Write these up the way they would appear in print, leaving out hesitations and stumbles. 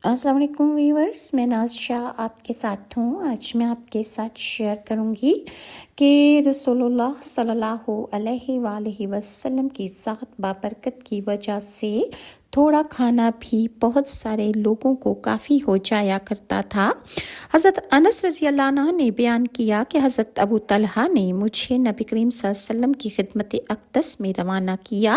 السلام علیکم ویورز، میں ناز شاہ آپ کے ساتھ ہوں۔ آج میں آپ کے ساتھ شیئر کروں گی کہ رسول اللہ صلی اللہ علیہ وآلہ وسلم کی ذات بابرکت کی وجہ سے تھوڑا کھانا بھی بہت سارے لوگوں کو کافی ہو جایا کرتا تھا۔ حضرت انس رضی اللہ عنہ نے بیان کیا کہ حضرت ابو طلحہ نے مجھے نبی کریم صلی اللہ علیہ وسلم کی خدمت اقدس میں روانہ کیا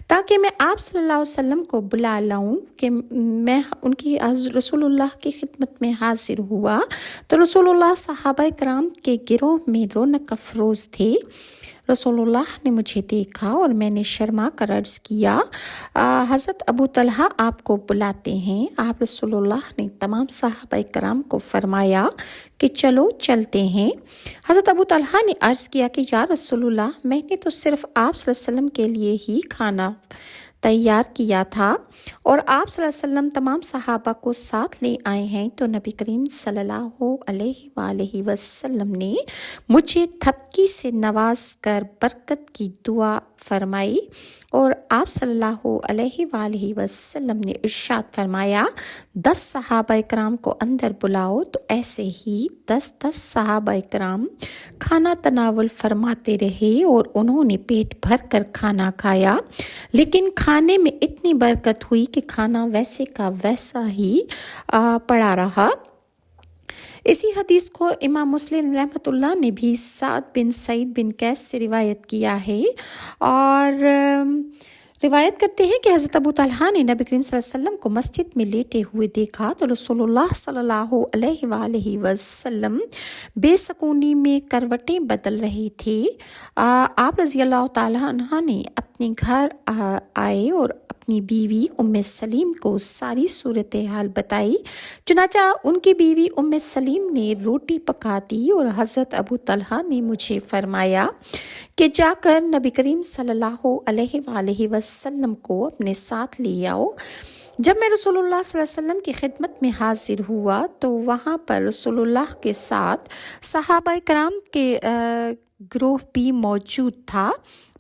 تاکہ میں آپ صلی اللہ علیہ وسلم کو بلا لاؤں کہ میں ان کی رسول اللہ کی خدمت میں حاضر ہوا تو رسول اللہ صحابہ کرام کے گروہ میں رونق افروز تھے۔ رسول اللہ نے مجھے دیکھا اور میں نے شرما کر عرض کیا، حضرت ابو طلحہ آپ کو بلاتے ہیں۔ آپ رسول اللہ نے تمام صحابہ کرام کو فرمایا کہ چلو چلتے ہیں۔ حضرت ابو طلحہ نے عرض کیا کہ یا رسول اللہ، میں نے تو صرف آپ صلی اللہ علیہ وسلم کے لیے ہی کھانا تیار کیا تھا اور آپ صلی اللہ علیہ وسلم تمام صحابہ کو ساتھ لے آئے ہیں، تو نبی کریم صلی اللہ علیہ وآلہ وسلم نے مجھے تھپکی سے نواز کر برکت کی دعا فرمائی اور آپ صلی اللہ علیہ وآلہ وسلم نے ارشاد فرمایا 10 صحابہ کرام کو اندر بلاؤ، تو ایسے ہی 10 صحابہ کرام کھانا تناول فرماتے رہے اور انہوں نے پیٹ بھر کر کھانا کھایا، لیکن کھانے میں اتنی برکت ہوئی کہ کھانا ویسے کا ویسا ہی پڑا رہا۔ اسی حدیث کو امام مسلم رحمۃ اللہ نے بھی سعد بن سعید بن قیس سے روایت کیا ہے اور روایت کرتے ہیں کہ حضرت ابو طلحہ نے نبی کریم صلی اللہ علیہ وسلم کو مسجد میں لیٹے ہوئے دیکھا تو رسول اللہ صلی اللہ علیہ وآلہ وسلم بے سکونی میں کروٹیں بدل رہے تھے۔ آپ رضی اللہ تعالیٰ عنہ نے اپنے گھر آئے اور اپنی بیوی ام سلیم کو ساری صورتحال بتائی۔ چنانچہ ان کی بیوی ام سلیم نے روٹی پکا دی اور حضرت ابو طلحہ نے مجھے فرمایا کہ جا کر نبی کریم صلی اللہ علیہ وآلہ وسلم کو اپنے ساتھ لے آؤ۔ جب میں رسول اللہ صلی اللہ علیہ وسلم کی خدمت میں حاضر ہوا تو وہاں پر رسول اللہ کے ساتھ صحابہ کرام کے گروہ بھی موجود تھا۔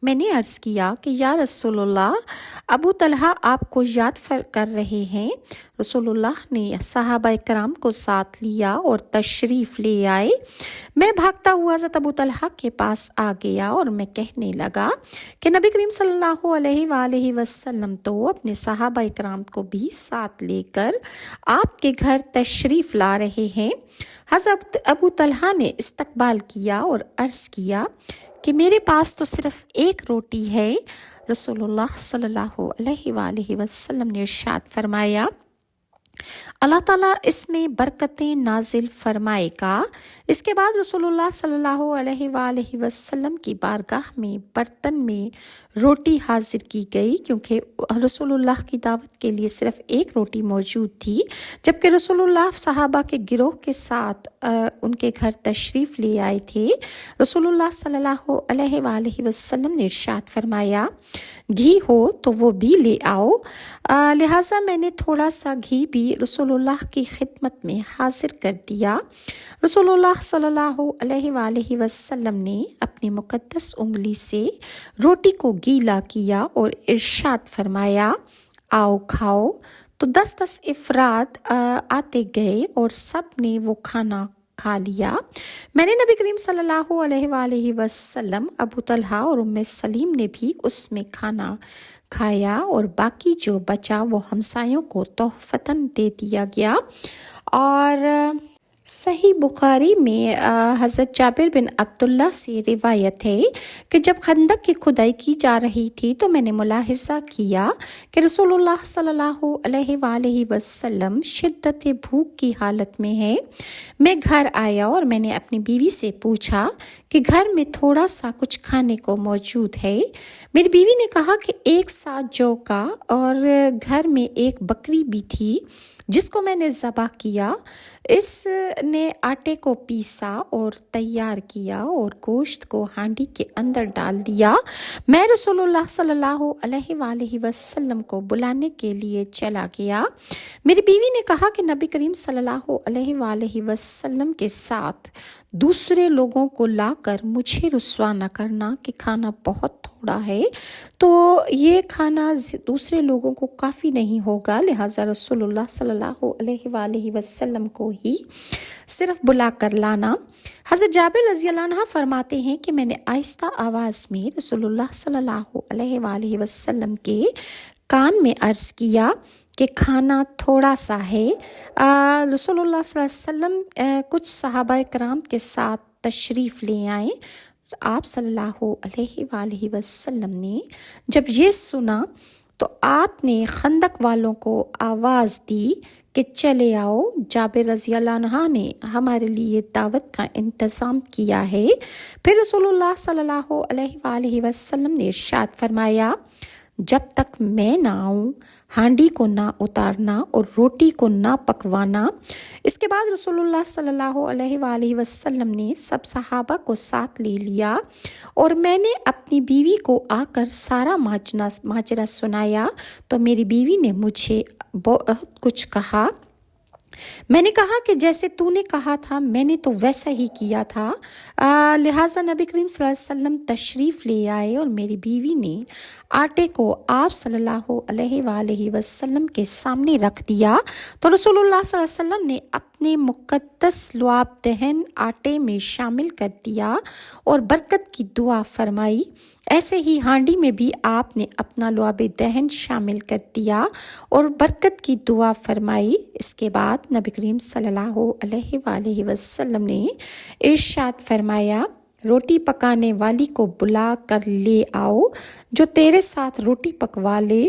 میں نے عرض کیا کہ یا رسول اللہ، ابو طلحہ آپ کو یاد کر رہے ہیں۔ رسول اللہ نے صحابہ کرام کو ساتھ لیا اور تشریف لے آئے۔ میں بھاگتا ہوا حضرت ابو طلحہ کے پاس آ گیا اور میں کہنے لگا کہ نبی کریم صلی اللہ علیہ وآلہ وسلم تو اپنے صحابہ کرام کو بھی ساتھ لے کر آپ کے گھر تشریف لا رہے ہیں۔ حضرت ابو طلحہ نے استقبال کیا اور عرض کیا کہ میرے پاس تو صرف ایک روٹی ہے۔ رسول اللہ صلی اللہ علیہ وآلہ وسلم نے ارشاد فرمایا، اللہ تعالیٰ اس میں برکتیں نازل فرمائے گا۔ اس کے بعد رسول اللہ صلی اللہ علیہ وآلہ وسلم کی بارگاہ میں برتن میں روٹی حاضر کی گئی، کیونکہ رسول اللہ کی دعوت کے لیے صرف ایک روٹی موجود تھی، جبکہ رسول اللہ صحابہ کے گروہ کے ساتھ ان کے گھر تشریف لے آئے تھے۔ رسول اللہ صلی اللہ علیہ وآلہ وسلم نے ارشاد فرمایا گھی ہو تو وہ بھی لے آؤ، لہٰذا میں نے تھوڑا سا گھی بھی رسول اللہ کی خدمت میں حاضر کر دیا۔ رسول اللہ صلی اللہ علیہ وآلہ وسلم نے اپنی مقدس انگلی سے روٹی کو گیلا کیا اور ارشاد فرمایا آؤ کھاؤ، تو 10 افراد آتے گئے اور سب نے وہ کھانا کھا لیا۔ میں نے نبی کریم صلی اللہ علیہ وآلہ وسلم، ابو طلحہ اور ام سلیم نے بھی اس میں کھانا کھایا اور باقی جو بچا وہ ہمسایوں کو تحفتاً دے دیا گیا۔ اور صحیح بخاری میں حضرت جابر بن عبداللہ سے روایت ہے کہ جب خندق کی کھدائی کی جا رہی تھی تو میں نے ملاحظہ کیا کہ رسول اللہ صلی اللہ علیہ وآلہ وسلم شدت بھوک کی حالت میں ہے۔ میں گھر آیا اور میں نے اپنی بیوی سے پوچھا کہ گھر میں تھوڑا سا کچھ کھانے کو موجود ہے۔ میری بیوی نے کہا کہ 1 سا جو کا اور گھر میں ایک بکری بھی تھی جس کو میں نے ذبح کیا۔ اس نے آٹے کو پیسا اور تیار کیا اور گوشت کو ہانڈی کے اندر ڈال دیا۔ میں رسول اللہ صلی اللہ علیہ وآلہ وسلم کو بلانے کے لیے چلا گیا۔ میری بیوی نے کہا کہ نبی کریم صلی اللہ علیہ وآلہ وسلم کے ساتھ دوسرے لوگوں کو لا کر مجھے رسوا نہ کرنا کہ کھانا بہت تھوڑا ٹکڑا ہے تو یہ کھانا دوسرے لوگوں کو کافی نہیں ہوگا، لہٰذا رسول اللہ صلی اللہ علیہ وآلہ وسلم کو ہی صرف بلا کر لانا۔ حضرت جابر رضی اللہ عنہ فرماتے ہیں کہ میں نے آہستہ آواز میں رسول اللہ صلی اللہ علیہ وآلہ وسلم کے کان میں عرض کیا کہ کھانا تھوڑا سا ہے۔ رسول اللہ صلی اللہ علیہ وسلم کچھ صحابہ کرام کے ساتھ تشریف لے آئے۔ آپ صلی اللہ علیہ وآلہ وسلم نے جب یہ سنا تو آپ نے خندق والوں کو آواز دی کہ چلے آؤ، جابر رضی اللہ عنہ نے ہمارے لیے دعوت کا انتظام کیا ہے۔ پھر رسول اللہ صلی اللہ علیہ وآلہ وسلم نے ارشاد فرمایا، جب تک میں نہ آؤں ہانڈی کو نہ اتارنا اور روٹی کو نہ پکوانا۔ اس کے بعد رسول اللہ صلی اللہ علیہ وآلہ وسلم نے سب صحابہ کو ساتھ لے لیا اور میں نے اپنی بیوی کو آ کر سارا ماجرا سنایا تو میری بیوی نے مجھے بہت کچھ کہا۔ میں نے کہا کہ جیسے تو نے کہا تھا میں نے تو ویسا ہی کیا تھا۔ لہٰذا نبی کریم صلی اللہ علیہ وسلم تشریف لے آئے اور میری بیوی نے آٹے کو آپ صلی اللہ علیہ وآلہ وسلم کے سامنے رکھ دیا تو رسول اللہ صلی اللہ علیہ وسلم نے اپنے مقدس لعاب دہن آٹے میں شامل کر دیا اور برکت کی دعا فرمائی۔ ایسے ہی ہانڈی میں بھی آپ نے اپنا لعاب دہن شامل کر دیا اور برکت کی دعا فرمائی۔ اس کے بعد نبی کریم صلی اللہ علیہ وآلہ وسلم نے ارشاد فرمایا، روٹی پکانے والی کو بلا کر لے آؤ جو تیرے ساتھ روٹی پکوا لے،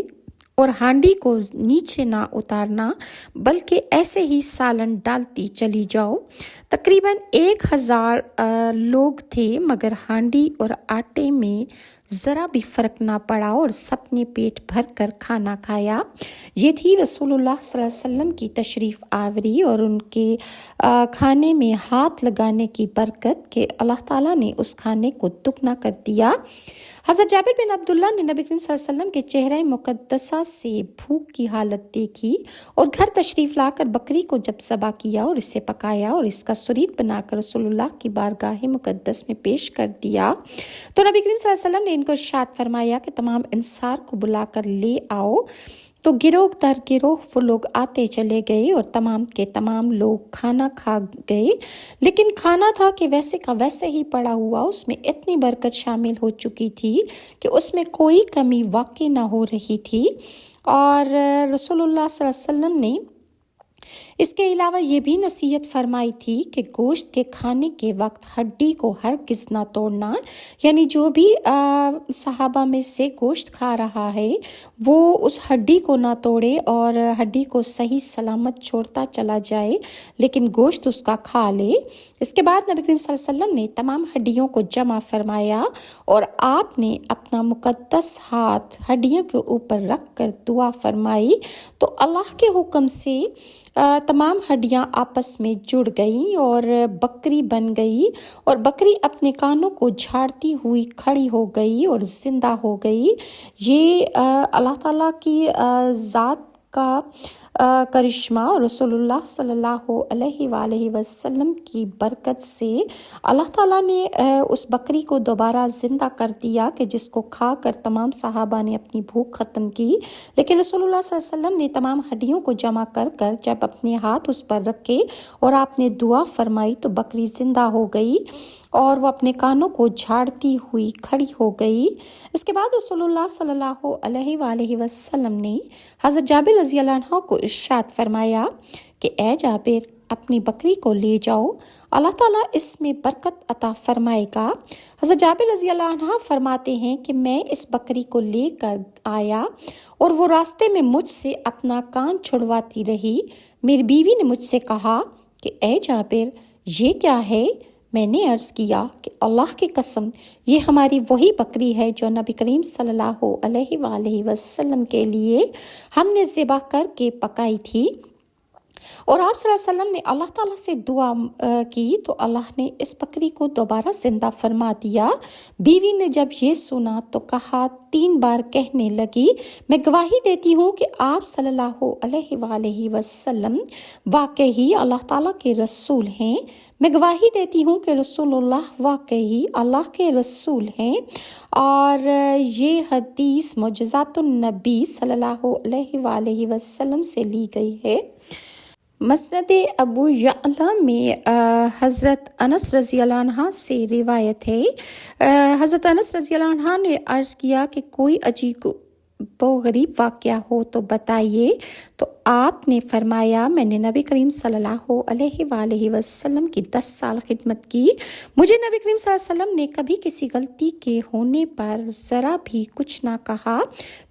اور ہانڈی کو نیچے نہ اتارنا بلکہ ایسے ہی سالن ڈالتی چلی جاؤ۔ تقریباً 1000 لوگ تھے مگر ہانڈی اور آٹے میں ذرا بھی فرق نہ پڑا اور سب نے پیٹ بھر کر کھانا کھایا۔ یہ تھی رسول اللہ صلی اللہ علیہ وسلم کی تشریف آوری اور ان کے کھانے میں ہاتھ لگانے کی برکت کہ اللہ تعالیٰ نے اس کھانے کو دگنا کر دیا۔ حضرت جابر بن عبداللہ نے نبی کریم صلی اللہ علیہ وسلم کے چہرہ مقدسہ سے بھوک کی حالت دیکھی اور گھر تشریف لا کر بکری کو جب ذبح کیا اور اسے پکایا اور اس کا سرید بنا کر رسول اللہ کی بارگاہ مقدس میں پیش کر دیا تو نبی کریم صلی اللہ علیہ وسلم نے ان کو ارشاد فرمایا کہ تمام انصار کو بلا کر لے آؤ۔ تو گروہ در گروہ وہ لوگ آتے چلے گئے اور تمام کے تمام لوگ کھانا کھا گئے، لیکن کھانا تھا کہ ویسے کا ویسے ہی پڑا ہوا، اس میں اتنی برکت شامل ہو چکی تھی کہ اس میں کوئی کمی واقع نہ ہو رہی تھی۔ اور رسول اللہ صلی اللہ علیہ وسلم نے اس کے علاوہ یہ بھی نصیحت فرمائی تھی کہ گوشت کے کھانے کے وقت ہڈی کو ہرگز نہ توڑنا، یعنی جو بھی صحابہ میں سے گوشت کھا رہا ہے وہ اس ہڈی کو نہ توڑے اور ہڈی کو صحیح سلامت چھوڑتا چلا جائے لیکن گوشت اس کا کھا لے۔ اس کے بعد نبی کریم صلی اللہ علیہ وسلم نے تمام ہڈیوں کو جمع فرمایا اور آپ نے اپنا مقدس ہاتھ ہڈیوں کے اوپر رکھ کر دعا فرمائی تو اللہ کے حکم سے تمام ہڈیاں آپس میں جڑ گئیں اور بکری بن گئی اور بکری اپنے کانوں کو جھاڑتی ہوئی کھڑی ہو گئی اور زندہ ہو گئی۔ یہ اللہ تعالیٰ کی ذات کا کرشمہ اور رسول اللہ صلی اللہ علیہ وآلہ وسلم کی برکت سے اللہ تعالیٰ نے اس بکری کو دوبارہ زندہ کر دیا کہ جس کو کھا کر تمام صحابہ نے اپنی بھوک ختم کی۔ لیکن رسول اللہ صلی اللہ علیہ وسلم نے تمام ہڈیوں کو جمع کر جب اپنے ہاتھ اس پر رکھے اور آپ نے دعا فرمائی تو بکری زندہ ہو گئی اور وہ اپنے کانوں کو جھاڑتی ہوئی کھڑی ہو گئی۔ اس کے بعد رسول اللہ صلی اللہ علیہ وآلہ وسلم نے حضرت جابر رضی اللہ عنہ کو ارشاد فرمایا کہ اے جابر اپنی بکری کو لے جاؤ، اللہ تعالیٰ اس میں برکت عطا فرمائے گا۔ حضرت جابر رضی اللہ عنہ فرماتے ہیں کہ میں اس بکری کو لے کر آیا اور وہ راستے میں مجھ سے اپنا کان چھڑواتی رہی۔ میری بیوی نے مجھ سے کہا کہ اے جابر یہ کیا ہے؟ میں نے عرض کیا کہ اللہ کی قسم یہ ہماری وہی بکری ہے جو نبی کریم صلی اللہ علیہ وآلہ وسلم کے لیے ہم نے ذبح کر کے پکائی تھی۔ اور آپ صلی اللہ علیہ وسلم نے اللہ تعالیٰ سے دعا کی تو اللہ نے اس بکری کو دوبارہ زندہ فرما دیا۔ بیوی نے جب یہ سنا تو کہا 3 بار کہنے لگی، میں گواہی دیتی ہوں کہ آپ صلی اللہ علیہ وآلہ وسلم واقعی اللہ تعالیٰ کے رسول ہیں۔ میں گواہی دیتی ہوں کہ رسول اللہ واقعی اللہ کے رسول ہیں۔ اور یہ حدیث معجزات النبی صلی اللہ علیہ وآلہ وسلم سے لی گئی ہے۔ مسند ابو یعلا میں حضرت انس رضی اللہ عنہ سے روایت ہے۔ حضرت انس رضی اللہ عنہ نے عرض کیا کہ کوئی عجیب و غریب واقعہ ہو تو بتائیے، تو آپ نے فرمایا میں نے نبی کریم صلی اللہ علیہ وآلہ وسلم کی 10 سال خدمت کی۔ مجھے نبی کریم صلی اللہ علیہ وسلم نے کبھی کسی غلطی کے ہونے پر ذرا بھی کچھ نہ کہا۔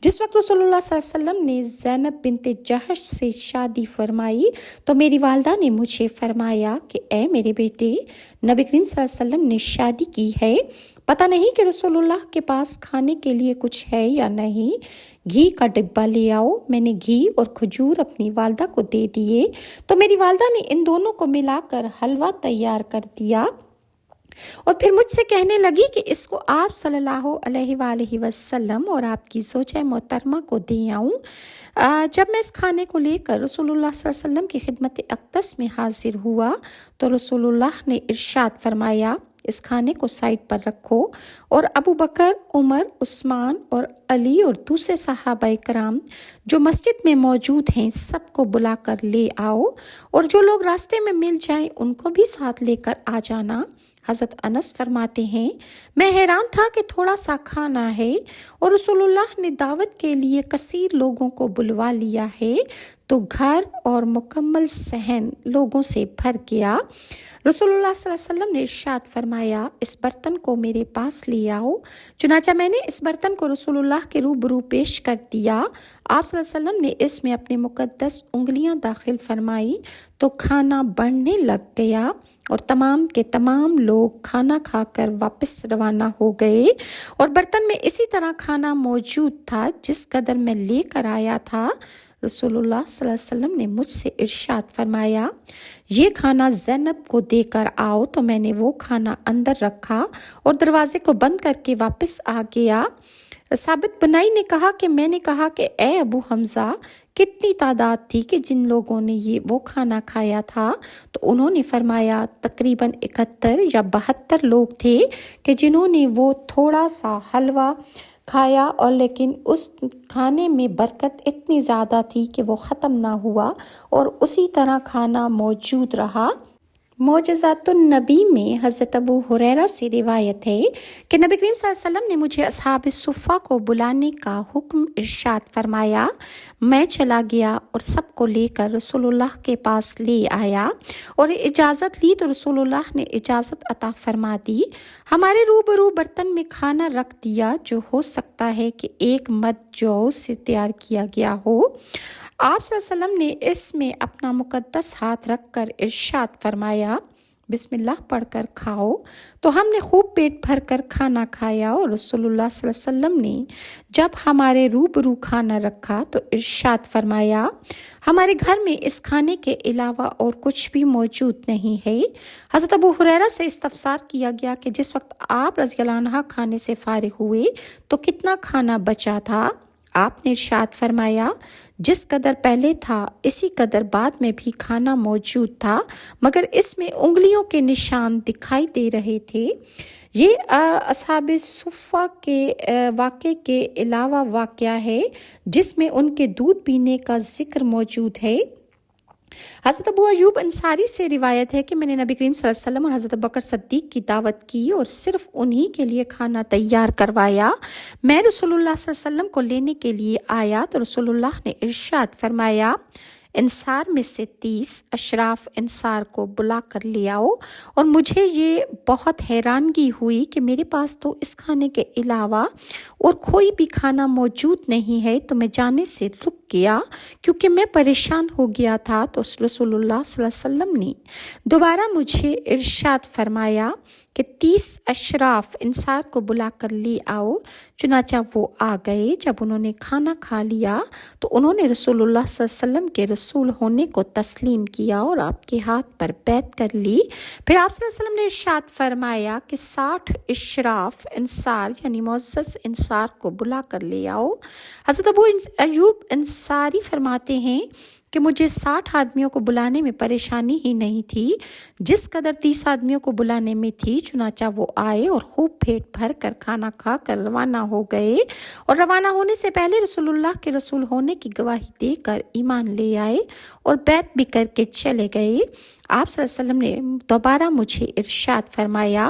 جس وقت رسول اللہ صلی اللہ علیہ وسلم نے زینب بنت جحش سے شادی فرمائی تو میری والدہ نے مجھے فرمایا کہ اے میرے بیٹے، نبی کریم صلی اللہ علیہ وسلم نے شادی کی ہے، پتہ نہیں کہ رسول اللہ کے پاس کھانے کے لیے کچھ ہے یا نہیں، گھی کا ڈبہ لے آؤ۔ میں نے گھی اور کھجور اپنی والدہ کو دے دیے تو میری والدہ نے ان دونوں کو ملا کر حلوہ تیار کر دیا اور پھر مجھ سے کہنے لگی کہ اس کو آپ صلی اللہ علیہ وآلہ وسلم اور آپ کی زوجہ محترمہ کو دے آؤں۔ جب میں اس کھانے کو لے کر رسول اللہ صلی اللہ علیہ وسلم کی خدمت اقدس میں حاضر ہوا تو رسول اللہ نے ارشاد فرمایا، اس کھانے کو سائڈ پر رکھو اور ابو بکر، عمر، عثمان اور علی اور دوسرے صحابہ کرام جو مسجد میں موجود ہیں سب کو بلا کر لے آؤ، اور جو لوگ راستے میں مل جائیں ان کو بھی ساتھ لے کر آ جانا۔ حضرت انس فرماتے ہیں میں حیران تھا کہ تھوڑا سا کھانا ہے اور رسول اللہ نے دعوت کے لیے کثیر لوگوں کو بلوا لیا ہے تو گھر اور مکمل صحن لوگوں سے بھر گیا۔ رسول اللہ صلی اللہ علیہ وسلم نے ارشاد فرمایا اس برتن کو میرے پاس لے آؤ۔ چنانچہ میں نے اس برتن کو رسول اللہ کے روبرو پیش کر دیا۔ آپ صلی اللہ علیہ وسلم نے اس میں اپنی مقدس انگلیاں داخل فرمائی تو کھانا بڑھنے لگ گیا اور تمام کے تمام لوگ کھانا کھا کر واپس روانہ ہو گئے، اور برتن میں اسی طرح کھانا موجود تھا جس قدر میں لے کر آیا تھا۔ رسول اللہ صلی اللہ علیہ وسلم نے مجھ سے ارشاد فرمایا یہ کھانا زینب کو دے کر آؤ، تو میں نے وہ کھانا اندر رکھا اور دروازے کو بند کر کے واپس آ گیا۔ ثابت بنائی نے کہا کہ میں نے کہا کہ اے ابو حمزہ، کتنی تعداد تھی کہ جن لوگوں نے وہ کھانا کھایا تھا؟ تو انہوں نے فرمایا تقریباً 71 یا 72 لوگ تھے کہ جنہوں نے وہ تھوڑا سا حلوہ کھایا، اور لیکن اس کھانے میں برکت اتنی زیادہ تھی کہ وہ ختم نہ ہوا اور اسی طرح کھانا موجود رہا۔ معجزات النبی میں حضرت ابو ہریرہ سے روایت ہے کہ نبی کریم صلی اللہ علیہ وسلم نے مجھے اصحاب صفہ کو بلانے کا حکم ارشاد فرمایا۔ میں چلا گیا اور سب کو لے کر رسول اللہ کے پاس لے آیا اور اجازت لی تو رسول اللہ نے اجازت عطا فرما دی۔ ہمارے روبرو برتن میں کھانا رکھ دیا جو ہو سکتا ہے کہ ایک مد جو سے تیار کیا گیا ہو۔ آپ صلی اللہ علیہ وسلم نے اس میں اپنا مقدس ہاتھ رکھ کر ارشاد فرمایا بسم اللہ پڑھ کر کھاؤ، تو ہم نے خوب پیٹ بھر کر کھانا کھایا، اور رسول اللہ صلی اللہ علیہ وسلم نے جب ہمارے روبرو کھانا رکھا تو ارشاد فرمایا ہمارے گھر میں اس کھانے کے علاوہ اور کچھ بھی موجود نہیں ہے۔ حضرت ابو ہریرہ سے استفسار کیا گیا کہ جس وقت آپ رضی اللہ عنہ کھانے سے فارغ ہوئے تو کتنا کھانا بچا تھا؟ آپ نے ارشاد فرمایا جس قدر پہلے تھا اسی قدر بعد میں بھی کھانا موجود تھا، مگر اس میں انگلیوں کے نشان دکھائی دے رہے تھے۔ یہ اصحاب صفہ کے واقعے کے علاوہ واقعہ ہے جس میں ان کے دودھ پینے کا ذکر موجود ہے۔ حضرت ابو ایوب انصاری سے روایت ہے کہ میں نے نبی کریم صلی اللہ علیہ وسلم اور حضرت بکر صدیق کی دعوت کی اور صرف انہی کے لیے کھانا تیار کروایا۔ میں رسول اللہ صلی اللہ علیہ وسلم کو لینے کے لیے آیا تو رسول اللہ نے ارشاد فرمایا انصار میں سے 30 اشراف انصار کو بلا کر لے آؤ، اور مجھے یہ بہت حیرانگی ہوئی کہ میرے پاس تو اس کھانے کے علاوہ اور کوئی بھی کھانا موجود نہیں ہے، تو میں جانے سے رک گیا کیونکہ میں پریشان ہو گیا تھا۔ تو رسول اللہ صلی اللہ علیہ وسلم نے دوبارہ مجھے ارشاد فرمایا کہ 30 اشراف انصار کو بلا کر لے آؤ۔ چنانچہ وہ آ گئے۔ جب انہوں نے کھانا کھا لیا تو انہوں نے رسول اللہ صلی اللہ علیہ وسلم کے رسول ہونے کو تسلیم کیا اور آپ کے ہاتھ پر بیعت کر لی۔ پھر آپ صلی اللہ علیہ وسلم نے ارشاد فرمایا کہ 60 اشراف انصار یعنی معزز انصار کو بلا کر لے آؤ۔ حضرت ابو ایوب انصاری فرماتے ہیں کہ مجھے 60 آدمیوں کو بلانے میں پریشانی ہی نہیں تھی جس قدر 30 آدمیوں کو بلانے میں تھی۔ چنانچہ وہ آئے اور خوب پیٹ بھر کر کھانا کھا کر روانہ ہو گئے اور روانہ ہونے سے پہلے رسول اللہ کے رسول ہونے کی گواہی دے کر ایمان لے آئے اور بیعت بھی کر کے چلے گئے۔ آپ صلی اللہ علیہ وسلم نے دوبارہ مجھے ارشاد فرمایا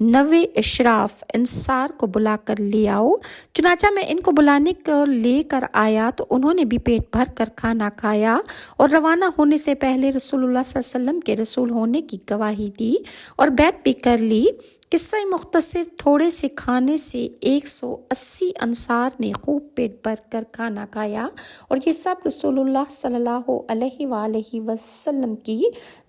90 اشراف انصار کو بلا کر لے آؤ۔ چنانچہ میں ان کو بلانے کو لے کر آیا تو انہوں نے بھی پیٹ بھر کر کھانا کھایا اور روانہ ہونے سے پہلے رسول اللہ صلی اللہ علیہ وسلم کے رسول ہونے کی گواہی دی اور بیعت بھی کر لی۔ قصہ مختصر، تھوڑے سے کھانے سے 180 انصار نے خوب پیٹ بھر کر کھانا کھایا اور یہ سب رسول اللہ صلی اللہ علیہ وآلہ وسلم کی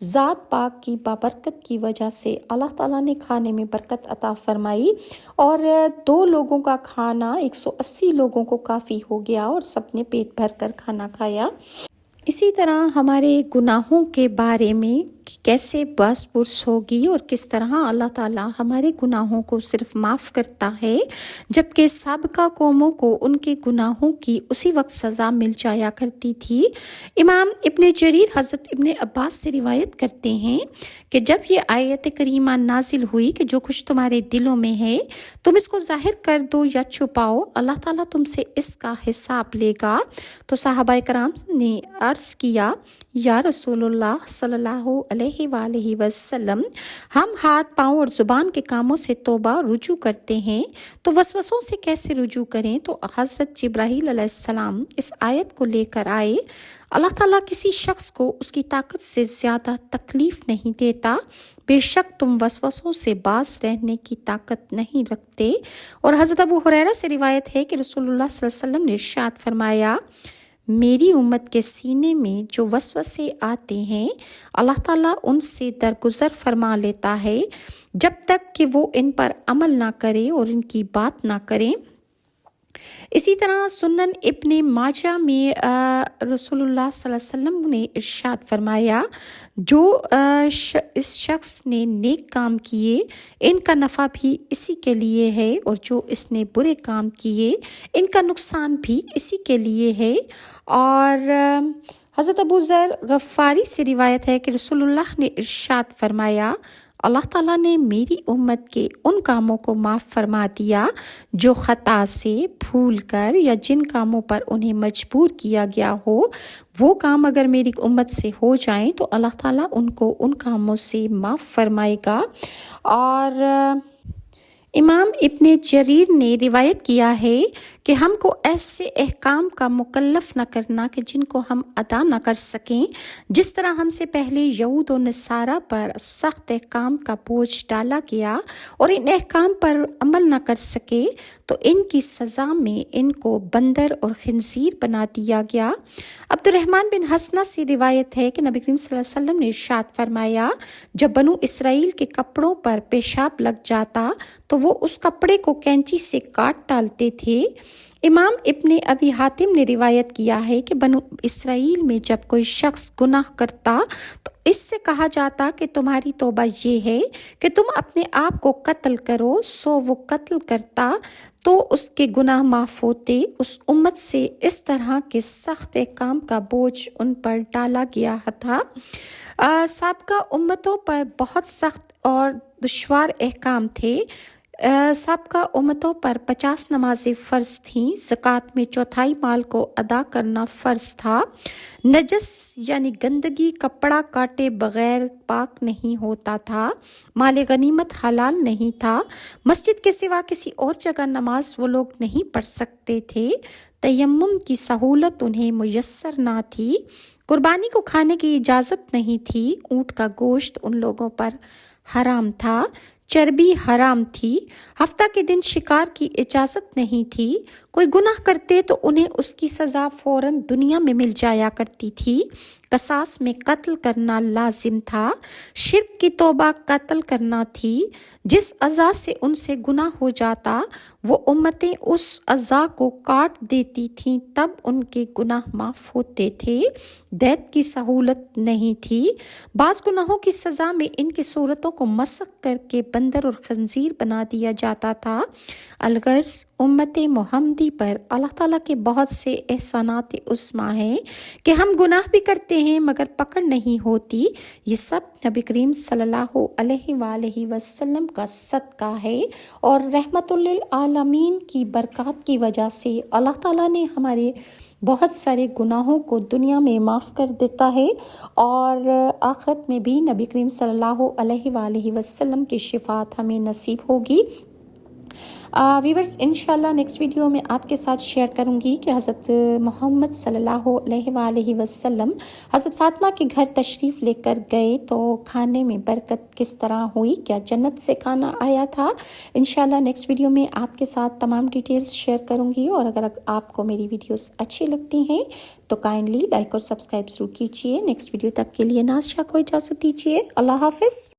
ذات پاک کی بابرکت کی وجہ سے اللہ تعالیٰ نے کھانے میں برکت عطا فرمائی اور 2 لوگوں کا کھانا 180 لوگوں کو کافی ہو گیا اور سب نے پیٹ بھر کر کھانا کھایا۔ اسی طرح ہمارے گناہوں کے بارے میں کیسے بحث پرس ہوگی اور کس طرح اللہ تعالیٰ ہمارے گناہوں کو صرف معاف کرتا ہے جبکہ سابقہ قوموں کو ان کے گناہوں کی اسی وقت سزا مل جایا کرتی تھی۔ امام ابن جریر حضرت ابن عباس سے روایت کرتے ہیں کہ جب یہ آیت کریمہ نازل ہوئی کہ جو کچھ تمہارے دلوں میں ہے تم اس کو ظاہر کر دو یا چھپاؤ، اللہ تعالیٰ تم سے اس کا حساب لے گا، تو صحابہ کرام نے عرض کیا یا رسول اللہ صلی اللہ علیہ وآلہ وسلم، ہم ہاتھ پاؤں اور زبان کے کاموں سے توبہ رجوع کرتے ہیں تو وسوسوں سے کیسے رجوع کریں؟ تو حضرت جبرائیل علیہ السلام اس آیت کو لے کر آئے، اللہ تعالیٰ کسی شخص کو اس کی طاقت سے زیادہ تکلیف نہیں دیتا، بے شک تم وسوسوں سے باز رہنے کی طاقت نہیں رکھتے۔ اور حضرت ابو ہریرہ سے روایت ہے کہ رسول اللہ صلی اللہ علیہ وسلم نے ارشاد فرمایا میری امت کے سینے میں جو وسوسے آتے ہیں اللہ تعالیٰ ان سے درگزر فرما لیتا ہے جب تک کہ وہ ان پر عمل نہ کرے اور ان کی بات نہ کریں۔ اسی طرح سنن ابن ماجہ میں رسول اللہ صلی اللہ علیہ وسلم نے ارشاد فرمایا جو اس شخص نے نیک کام کیے ان کا نفع بھی اسی کے لیے ہے اور جو اس نے برے کام کیے ان کا نقصان بھی اسی کے لیے ہے۔ اور حضرت ابو ذر غفاری سے روایت ہے کہ رسول اللہ نے ارشاد فرمایا اللہ تعالیٰ نے میری امت کے ان کاموں کو معاف فرما دیا جو خطا سے، بھول کر یا جن کاموں پر انہیں مجبور کیا گیا ہو، وہ کام اگر میری امت سے ہو جائیں تو اللہ تعالیٰ ان کو ان کاموں سے معاف فرمائے گا۔ اور امام ابن جریر نے روایت کیا ہے کہ ہم کو ایسے احکام کا مکلف نہ کرنا کہ جن کو ہم ادا نہ کر سکیں، جس طرح ہم سے پہلے یہود و نصارہ پر سخت احکام کا بوجھ ڈالا گیا اور ان احکام پر عمل نہ کر سکے تو ان کی سزا میں ان کو بندر اور خنزیر بنا دیا گیا۔ عبد الرحمن بن حسنہ سے روایت ہے کہ نبی کریم صلی اللہ علیہ وسلم نے ارشاد فرمایا جب بنو اسرائیل کے کپڑوں پر پیشاب لگ جاتا تو وہ اس کپڑے کو کینچی سے کاٹ ڈالتے تھے۔ امام ابن ابی حاتم نے روایت کیا ہے کہ بنو اسرائیل میں جب کوئی شخص گناہ کرتا تو اس سے کہا جاتا کہ تمہاری توبہ یہ ہے کہ تم اپنے آپ کو قتل کرو، سو وہ قتل کرتا تو اس کے گناہ معاف ہوتے۔ اس امت سے اس طرح کے سخت احکام کا بوجھ ان پر ڈالا گیا تھا۔ سابقہ امتوں پر بہت سخت اور دشوار احکام تھے۔ سابقہ امتوں پر 50 نمازیں فرض تھیں، زکوٰۃ میں چوتھائی مال کو ادا کرنا فرض تھا، نجس یعنی گندگی کپڑا کاٹے بغیر پاک نہیں ہوتا تھا، مال غنیمت حلال نہیں تھا، مسجد کے سوا کسی اور جگہ نماز وہ لوگ نہیں پڑھ سکتے تھے، تیمم کی سہولت انہیں میسر نہ تھی، قربانی کو کھانے کی اجازت نہیں تھی، اونٹ کا گوشت ان لوگوں پر حرام تھا، چربی حرام تھی، ہفتہ کے دن شکار کی اجازت نہیں تھی، کوئی گناہ کرتے تو انہیں اس کی سزا فوراً دنیا میں مل جایا کرتی تھی، قصاص میں قتل کرنا لازم تھا، شرک کی توبہ قتل کرنا تھی، جس اذا سے ان سے گناہ ہو جاتا وہ امتیں اس اذا کو کاٹ دیتی تھیں، تب ان کے گناہ معاف ہوتے تھے، دیت کی سہولت نہیں تھی۔ بعض گناہوں کی سزا میں ان کی صورتوں کو مسخ کر کے بندر اور خنزیر بنا دیا جاتا تھا۔ الغرض امت محمدی پر اللہ تعالیٰ کے بہت سے احسانات عظمیٰ ہیں کہ ہم گناہ بھی کرتے ہیں مگر پکڑ نہیں ہوتی۔ یہ سب نبی کریم صلی اللہ علیہ وآلہ وسلم کا صدقہ ہے اور رحمت للعالمین کی برکات کی وجہ سے اللہ تعالیٰ نے ہمارے بہت سارے گناہوں کو دنیا میں معاف کر دیتا ہے اور آخرت میں بھی نبی کریم صلی اللہ علیہ وآلہ وسلم کی شفاعت ہمیں نصیب ہوگی۔ ویورز انشاءاللہ نیکسٹ ویڈیو میں آپ کے ساتھ شیئر کروں گی کہ حضرت محمد صلی اللہ علیہ وآلہ وسلم حضرت فاطمہ کے گھر تشریف لے کر گئے تو کھانے میں برکت کس طرح ہوئی، کیا جنت سے کھانا آیا تھا۔ انشاءاللہ نیکسٹ ویڈیو میں آپ کے ساتھ تمام ڈیٹیلز شیئر کروں گی، اور اگر آپ کو میری ویڈیوز اچھی لگتی ہیں تو کائنڈلی لائک اور سبسکرائب ضرور کیجیے۔ نیکسٹ ویڈیو تک کے لیے ناز شاہ کو اجازت دیجیے۔ اللہ حافظ۔